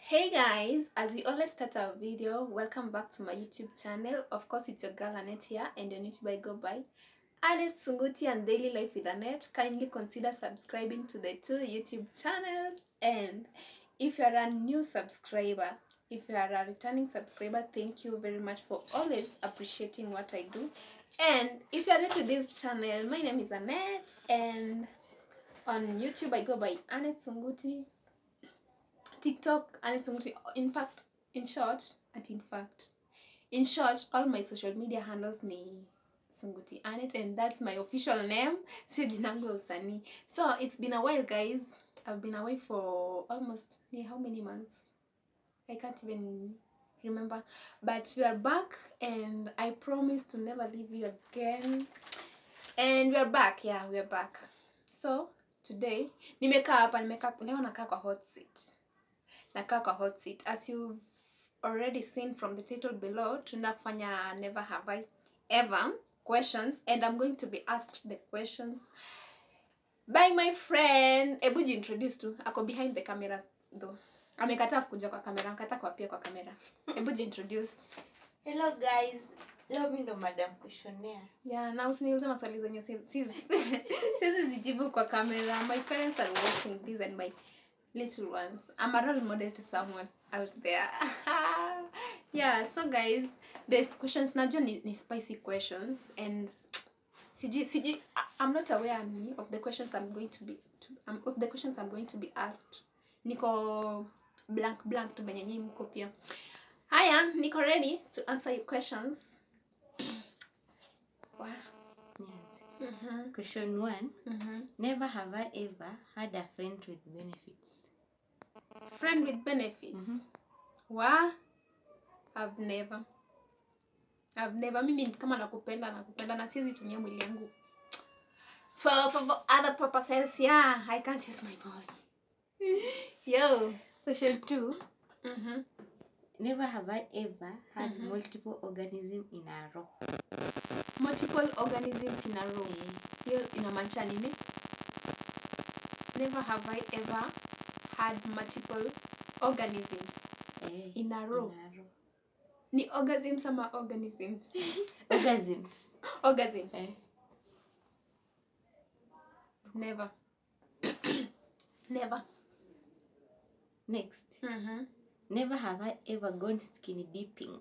Hey guys, as we always start our video, welcome back to my YouTube channel. Of course, it's your girl Annette here, and on YouTube I go by Annette Sunguti and Daily Life with Annette. Kindly consider subscribing to the two YouTube channels, and if you are a new subscriber, if you are a returning subscriber, thank you very much for always appreciating what I do. And if you are new to this channel, my name is Annette, and on YouTube I go by Annette Sunguti. TikTok and in short, all my social media handles ni Sunguti Annette, and that's my official name, sio jinangu usani. So it's been a while, guys. I've been away for almost how many months? I can't even remember, but we are back, and I promise to never leave you again. And we are back. Yeah, we are back. So today nimekaa leo nakaa kwa hot seat. Nakaa kwa hot seat. As you've already seen from the title below, tunafanya never have I ever questions, and I'm going to be asked the questions by my friend. Ebu introduce tu, ako behind the camera though. Amekataa kuja kwa kamera, amekataa kuapia kwa kamera. Ebu introduce. Hello guys. Leo mimi ndo madam questionnaire. Yeah, na usiniulize maswali zenye sisi zijibu kwa kamera. My parents are watching this, and my little ones. I'm a role model to someone out there. Yeah, so guys, the questions najua ni spicy questions, and I'm not aware of the questions I'm going to be asked. Niko blank to benye nyinyi mko pia. Haya, niko ready to answer your questions. Wow. Yes. Question 1. Never have I ever had a friend with benefits. Friend with benefits? Wow. I've never. Mimi kama nakupenda na siwezi tumia mwili yangu for other purposes. Yeah, I can't use my body. Yo. Question 2. Never have I ever had multiple organisms in a row. Multiple organisms in a row. Hiyo inamaanisha nini? Never have I ever had multiple organisms in a row. Ni organisms ama organisms? Organisms. Organisms. Never. Never. Next. Never have I ever gone skin dipping.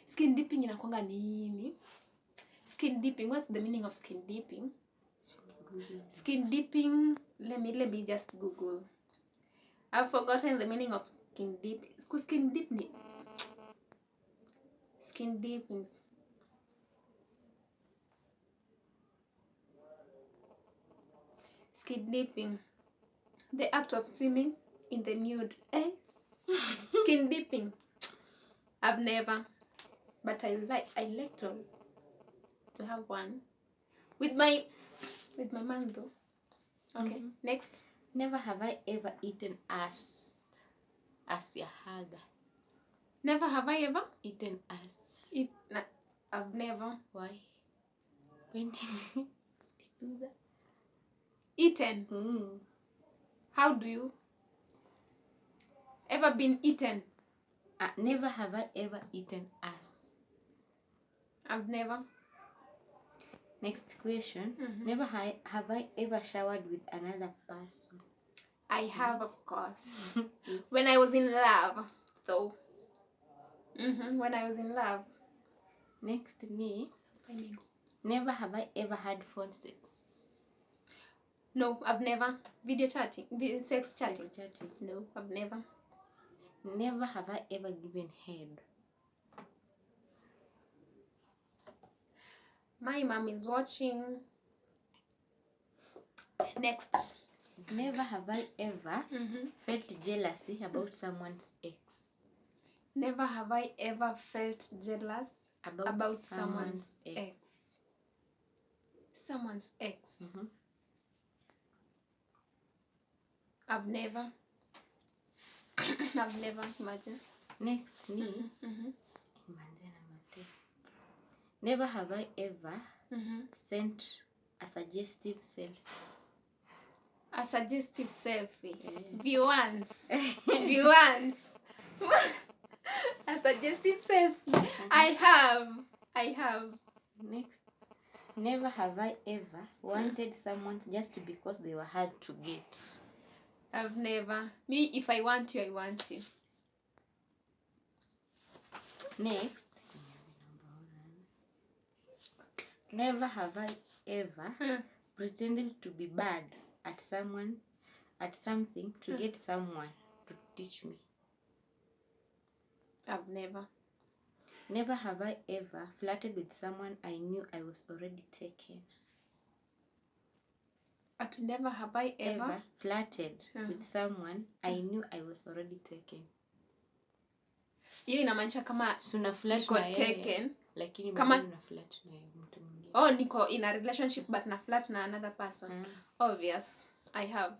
Skin dipping inakuanga nini? Skin dipping, what's the meaning of skin dipping? Skin dipping, let me just Google. I've forgotten the meaning of skin dipping. Skin dipping. Skin dipping. Skin dipping. The act of swimming in the nude. Skin dipping. I've never. But I like to have one. With my man though. Okay, next. Never have I ever eaten ass as your hugger. Never have I ever eaten ass. I've never. Why? When did you do that? Eaten? How do you ever been eaten? Never have I ever eaten ass. I've never. Next question. Never have I ever showered with another person. I have, of course. When I was in love, though. When I was in love. Next me. Never have I ever had phone sex. No, I've never. Video chatting. Sex chatting. Sex chatting. No, I've never. Never have I ever given head. My mom is watching. Next. Never have I ever felt jealousy about someone's ex. Never have I ever felt jealous about someone's ex. Someone's ex. I've never. I've never. Imagine. Next me. Never have I ever sent a suggestive selfie. A suggestive selfie. Viewers. Viewers. A suggestive selfie. I have. Next. Never have I ever wanted someone just because they were hard to get. I've never. Me, if I want you, I want you. Next. Never have I ever pretended to be bad at something to get someone to teach me. I've never. Never have I ever flirted with someone I knew I was already taken. But never have I ever flirted with someone I knew I was already taken. Hiyo inamaanisha kama niko taken, lakini kama una flirt na mtu mwingine. Oh, niko in a relationship but na flirt na another person. Obvious. I have.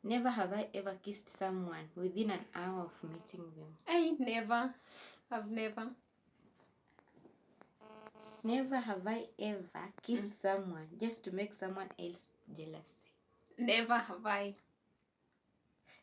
Never have I ever kissed someone within an hour of meeting them. Never. I've never. Never have I ever kissed someone just to make someone else jealous. Never have I.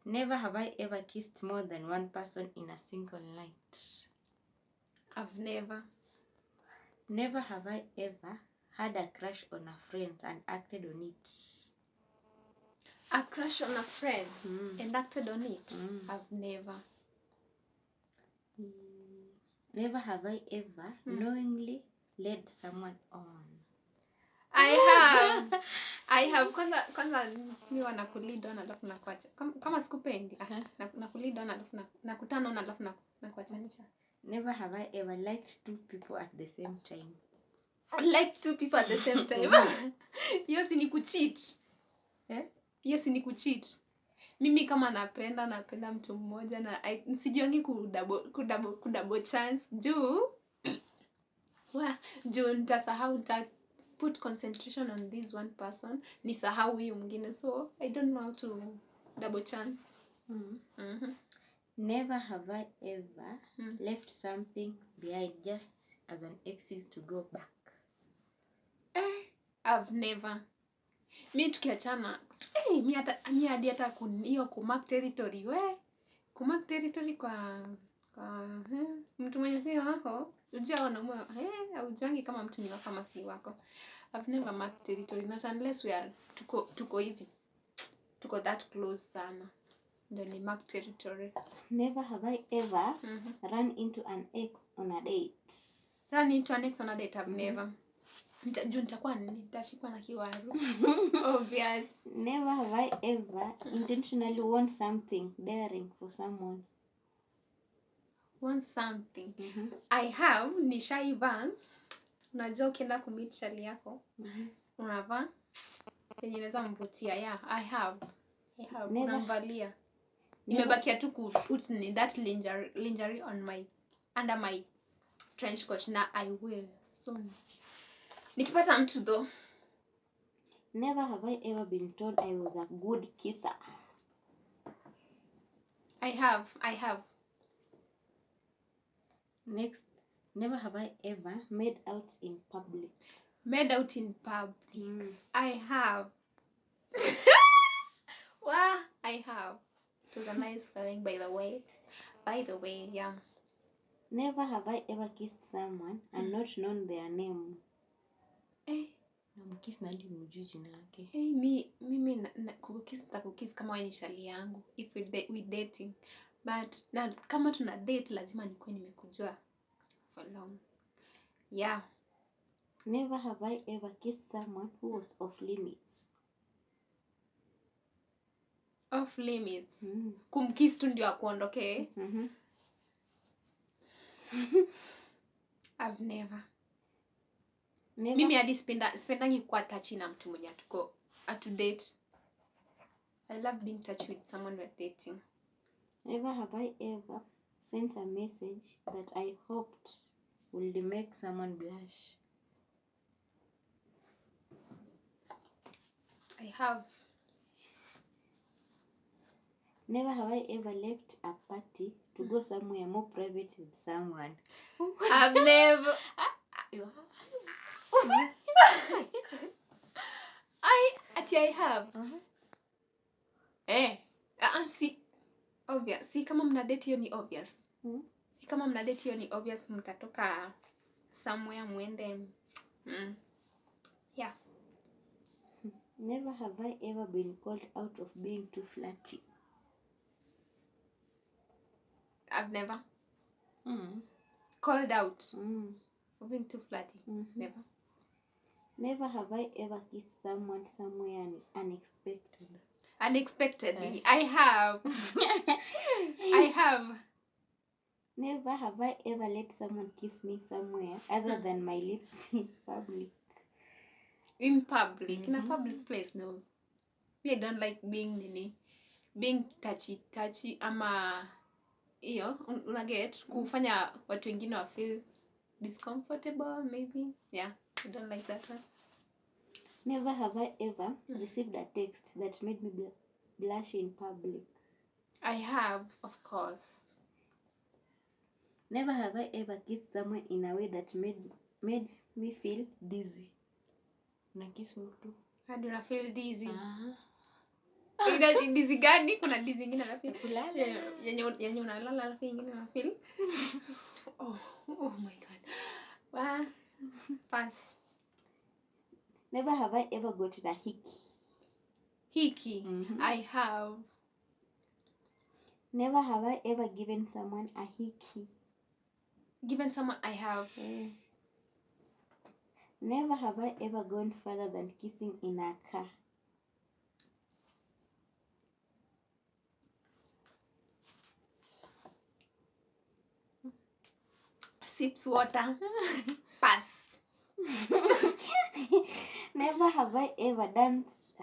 Never have I ever kissed more than one person in a single night. I've never. Never have I ever had a crush on a friend and acted on it. A crush on a friend and acted on it? I've never. Never have I ever knowingly led someone on. I have. Kwanza mi wanakulead on alafu nakuacha. Kama sikupendi. Nakulead on alafu nakutana on alafu nakuachanisha. Never have I ever liked two people at the same time. Liked two people at the same time? Hiyo si ni kucheat. Hiyo si ni kucheat. Mimi kama napenda mtu mmoja na sijuangi kudouble chance juu nitasahau, put concentration on this one person, nisahau huyu mwingine, so I don't know how to double chance. Never have I ever left something behind just as an excuse to go back. I've never. Mi tukiachana, mi hadi hata hiyo kumark territory, kumark territory kwa mtu mwenye si wako, ujua wanaume, haujuangi kama mtu ni wako kama si wako. I've never marked territory, not unless we are tuko hivi. Tuko that close sana. Ndio ni mark territory. Never have I ever run into an ex on a date. Run into an ex on a date? I've never. Nitashikwa na kiwaru. Obvious. Never have I ever intentionally want something daring for someone. Want something? I have. Nishaiva. Unajua ukienda kumeet shali yako. Unavaa yenye inaweza mvutia. Yeah, I have. Unamvalia. Nimebakia tu put that lingerie on under my trench coat na I will soon. Nikipata mtu though. Never have I ever been told I was a good kisser. I have. Next, never have I ever made out in public. Made out in public. I have. Wow, I have. It was a nice feeling, by the way. Yeah. Never have I ever kissed someone and not known their name. Namkiss na hadi mjui jina yake. Mimi kukiss kama wewe ni shali yangu if we dating. But na kama tuna date lazima nikuwe nimekujua for long. Yeah. Never have I ever kissed someone who was off limits. Off limits. Kumkiss tu ndio akuondoke. I've never. Mimi hadi sipendangi kuwa touchy na mtu mwenye tuko to date. I love being touchy with someone we're dating. Never have I ever sent a message that I hoped would make someone blush. I have. Never have I ever left a party to go somewhere more private with someone. I've never. I have. See, Obvious. Si kama mna date hiyo ni obvious. Hmm? Si kama mna date hiyo ni obvious, mtatoka somewhere muende. Yeah. Never have I ever been called out of being too flirty. I've never Mm. called out for being too flirty. Never. Never have I ever kissed someone somewhere unexpected. Unexpectedly. I have. I have. Never have I ever let someone kiss me somewhere other than my lips in public. In public. In a public place, no. Me, I don't like being touchy ama hiyo unaget kufanya watu wengine wa feel discomfortable maybe. Yeah, I don't like that one. Never have I ever received a text that made me blush in public. I have, of course. Never have I ever kissed someone in a way that made me feel dizzy. Na kiss mtu Hadi una feel dizzy. Ina dizzy gani? Kuna dizzy nyingine na feel kulala. Yenye unalala alafu nyingine na feel. Oh my god. Wow. Pass. Never have I ever gotten a hickey. I have. Never have I ever given someone a hickey. Given someone, I have. Never have I ever gone further than kissing in a car. Sips water. Pass. Never have I ever danced.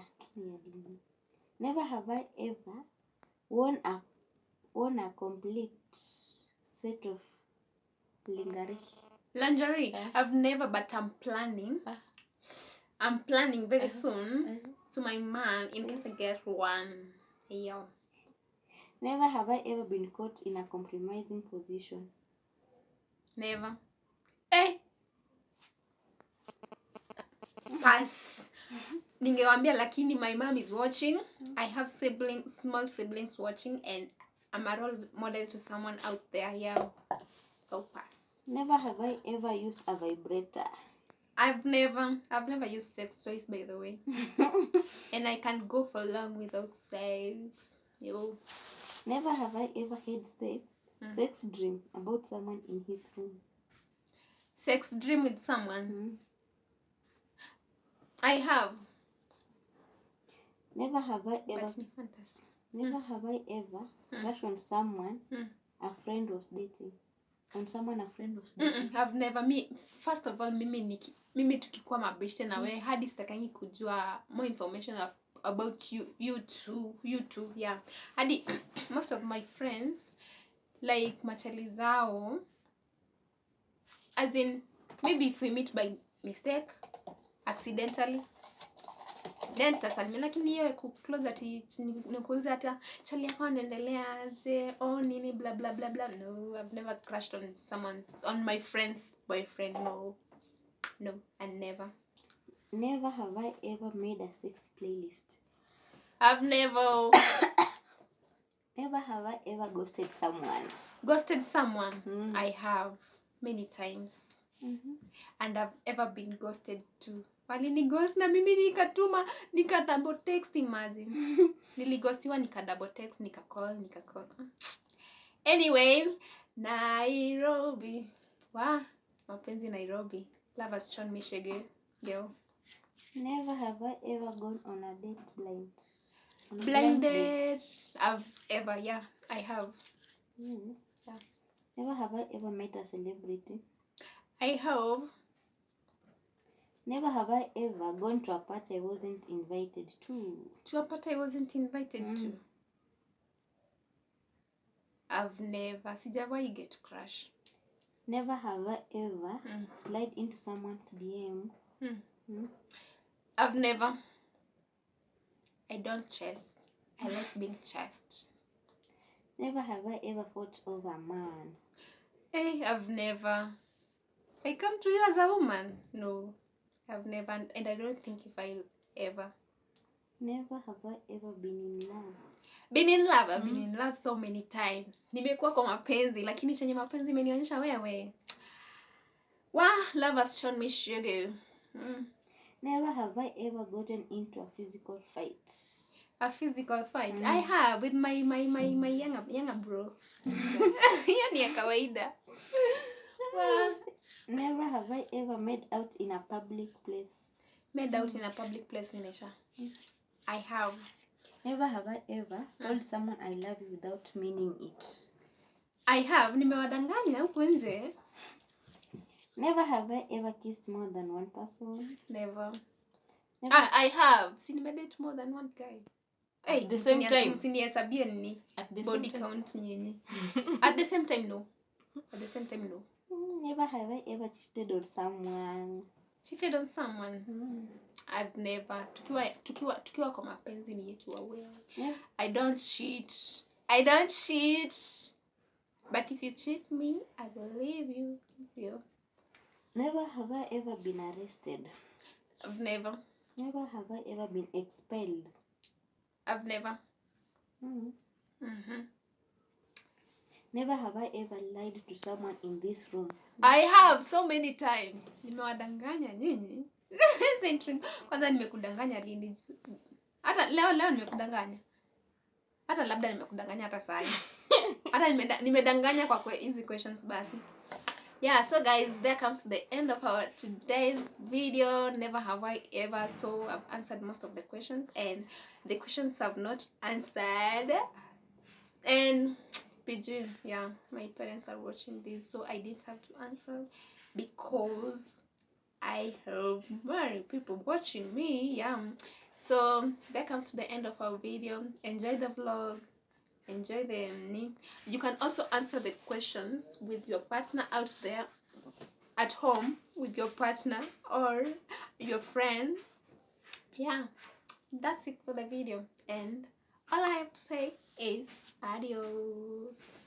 Never have I ever worn a complete set of lingerie. I've never, but I'm planning. I'm planning very soon to my man in case I get one. Yeah. Never have I ever been caught in a compromising position. Never. Pass. Ningewambia lakini my mom is watching. I have small siblings watching, and I'm a role model to someone out there. Yeah. So pass. Never have I ever used a vibrator. I've never used sex toys, by the way. And I can't go for long without sex. Yo. Never have I ever had sex dream about someone in his room. Sex dream with someone? I have. Never have I ever. But fantastic. Never have I ever crushed on someone a friend was dating. On someone a friend was dating. I've never. First of all, mimi tukikuwa mabeshte na we hadi sitakangi kujua more information about you too. Yeah. Hadi most of my friends, like machali zao, as in maybe if we meet by mistake, accidentally, then tasalimia, lakini hiyo close ati nikuuliza hata chali yako anaendelea aje, nini blah blah blah blah. No, I've never crushed on my friend's boyfriend. No, and never. Never have I ever made a sex playlist. I've never. Never have I ever ghosted someone. Ghosted someone? I have many times. And I've ever been ghosted too. Walini ghost na mimi nika double text, imagine. Nilighostiwa nika double text, nika call. Anyway, Nairobi. Wow, mapenzi Nairobi. Love has shown me shege. Yo. Never have I ever gone on a date blind. Blind date. I have. Yeah. Never have I ever met a celebrity. I have. Never have I ever gone to a party I wasn't invited to. To a party I wasn't invited to. I've never. Sijawahi get crush. Never have I ever slide into someone's DM. I've never. I don't chase. I like being chased. Never have I ever fought over a man. I've never. I come to you as a woman. No, I've never, and I don't think if I'll ever. Never have I ever been in love. Been in love, I've been in love so many times. Nimekuwa kwa mapenzi, lakini chenye mapenzi imenionyesha wewe. Love has shown me sugar. Never have I ever gotten into a physical fight. A physical fight? I have with my younger bro. Hiyo ni ya kawaida. Never have I ever made out in a public place. Made out in a public place, nimesha. I have. Never have I ever told someone I love you without meaning it. I have. Nimewadanganya huko nje. Never have I ever kissed more than one person. Never. I have. Si nimedate more than one guy. Hey, at the same time. Msinihesabie nini? At the body same count nyinyi. At the same time, no. At the same time, no. Never have I ever cheated on someone. Cheated on someone? I've never. Tukiwa kwa mapenzi ni yetu wawe. Yeah. I don't cheat. But if you cheat me, I will leave you. Yeah. Never have I ever been arrested. I've never. Never have I ever been expelled. I've never. Never have I ever lied to someone in this room. I have so many times. Nimewadanganya nyinyi. Kwanza nimekudanganya lini? Hata leo nimekudanganya. Hata labda nimekudanganya hata saa hii. Hata nimedanganya kwa hizi questions basi. Yeah, so guys, there comes to the end of our today's video. Never have I ever. So I've answered most of the questions, and the questions have not answered. And PG, yeah, my parents are watching this, so I didn't have to answer because I have many people watching me. Yeah, so that comes to the end of our video. Enjoy the vlog. Enjoy the you can also answer the questions with your partner out there at home, with your partner or your friend. Yeah, that's it for the video, and all I have to say is adios.